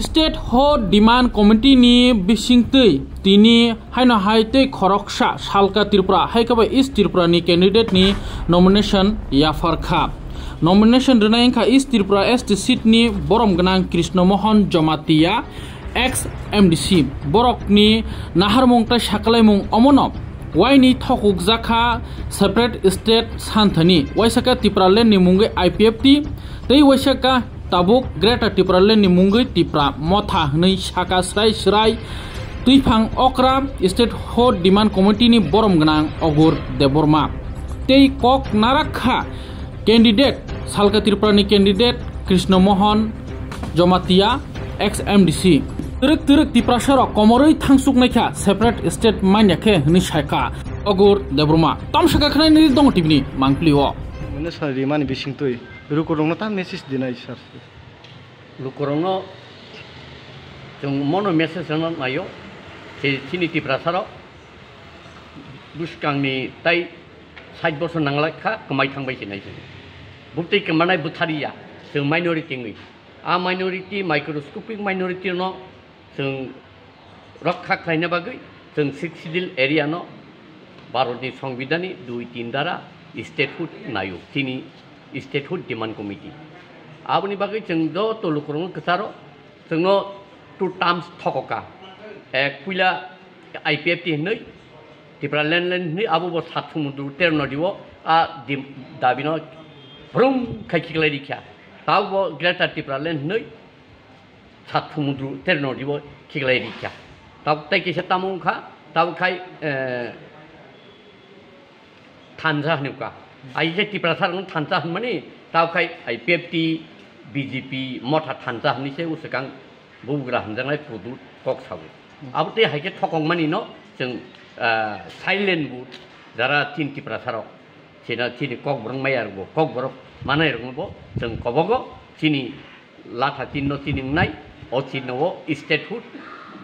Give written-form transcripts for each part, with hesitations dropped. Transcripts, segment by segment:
State ho demand committee ni bisingtui tini haino haitei khoroksa salka Tripura haikaba East Tripura ni candidate ni nomination yafarkha nomination renai East Tripura ST seat ni borom ganang Krishna Mohan Jamatia ex MDC borok ni naharmung ta shaklaimung omonop waini thokuk jakha separate state santhani waisaka Tripura land ni mungai IPFT tei waisaka tabuk Greater Tripura land ni mungai Tripura motha hnei saka srai tuifang okra state ho demand committee ni borom ganang Ogur Deborma tei kok narakha candidate salka Tripura ni candidate Krishna Mohan Jamatia ex MDC Turuk Tripura sarok komoroi thangsuk naikha separate state manyakhe hni saika Ogur Deborma tamsaka khnai ni dong tibni mangpliwo mane sari mani bisingtui rukorongno ta message dinai sir rukorongno jong mono message na nayo chini Tripura sarok buskangni tai 60 বছর নাংলাখা কমাই থাংবাই Sinai বুকtai কমানাই বুথারিয়া जों minority ngui a minority microscopic minority no जों रक्षा खालायनो बागै जों सिक्सिडिल area no भारतनि संविधाननि 2-3 धारा statehood नायो तिनि स्टेटहुड डिमान्ड कमिटि आबनि बागै जों द तलुकरंग कसारो जोंनो टू टार्म्स थकका एक पुइला आईपीएफटी हनै Tripura land ni abu bos satu mudu terno diwo a dabino brum kaikilai dikya tahu bo Greater Tripura land ni satu mudu terno diwo kikilai dikya tahu tai kisah tamu kah tahu kai Thanza nuka aja Tripura sarang Thanza mana tahu kai IPFT BJP mota Thanza ni saya usahakan bukan jangan produk kok sahaja abu tu hai ke thokong mani no jeng silent boot jara tin Tripura sarok china chini kok borong mayar bo kok borok mana erong bo jeng kobogo chini latha tinno chini nai o chino wo statehood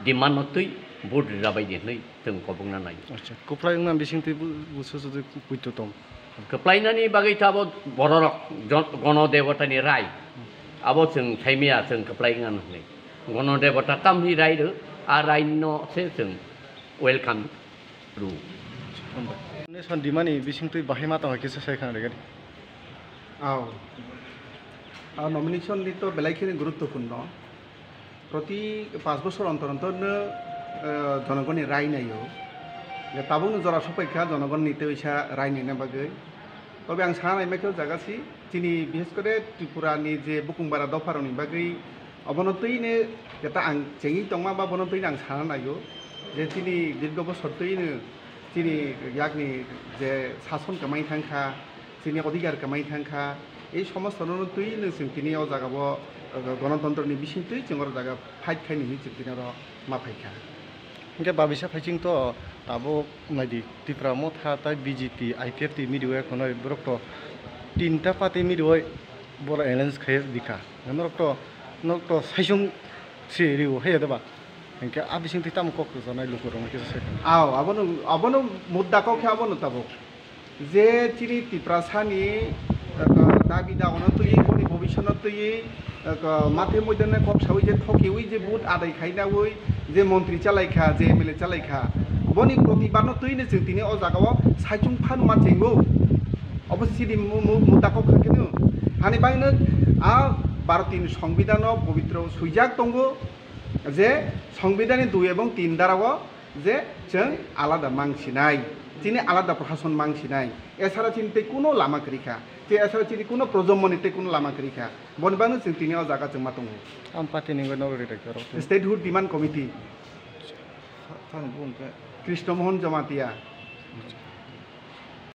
demand no tui board rabai de nei jeng kobong na nai acha koplai ngam bisingtui buso judu kuito tong koplai nani bagai tabo bororok gono dewata ni rai abo jeng thaimia jeng koplai ngan nei gono dewata tamhi rai de a rai no se jeng welcome ne san dimani bisingtui bahai mata hakise saikhan regani nomination তো বেলাইখিনি গুরুত্বপূর্ণ প্রতি 5 বছর অন্তর অন্তর জনগণের রায় নাইও যে তাবুন জরা সপেক্ষা জনগণ নিতে হইসা রায় নেনা বাগৈ তবে আং সানা নাইমাকেও জাগাছি তিনি বিশেষ করে ত্রিপুরানি যে বুকুংবারা দফারনি বাগৈ অবনতইনে যেটা আং চেঙি টংমা বা বনতইনে আং সানা নাইও যে তিনি দীর্ঘ বছরতইনে তিনি ইয়াকনি যে শাসন কামাই থাংখা তিনি অধিকার কামাই থাংখা এই সমস্ত তুইनो जों তিনি ও জাগাব গণতন্ত্রনি বিসিংতই जोंर জায়গা ফাইট খাইনি जों তিনি मा फाइखा इनके बाबिसा फाइचिं तो ताबो नाइदि Tripura मथा ताइ बीजेपी आईपीएफटी मिडियो कोनो बरक तो तीनटा पार्टी मिडियो बर एलायंस खाय दिखा नरक तो साइसुं सिरिउ हेदबा इनके आबिसिं तिताम कक जानाय लुकुरम के से आबनो मुद्दा को खाबनो ताबो जे तिनि Tripura सानि दाबि दावनो तुइ बनि भबिष्यनो तुइ माथे मयदाने कक सावै जे थकेवै जे बुट आदाय खायनावै जे मन्त्रि चालायखा जे एमएलए चालायखा बनि प्रतिबादनो तुइनो जों तिनि अ जागाव साइचुं फान माथेंगौ अबस्थिति मुद्दाखौ खाकेनो हानि बायनो आ भारतनि संविधान पवित्र सुइजाक दंगो जे संविधाननि 2 এবং 3 धाराव जे जों आलादा मांसिनाय তিনি আলাদা প্রশাসন মাংসিনাই এছাড়া চিনতে কোনো লামা করিখা তে এছাড়া চিনি কোনো প্রজন্মনিতে কোনো লামা করিখা বনবানো চিন তিনিও জায়গা जों মাতং আম পার্টি নিগো নগর doctor statehood demand committee Krishnamohan Jamatia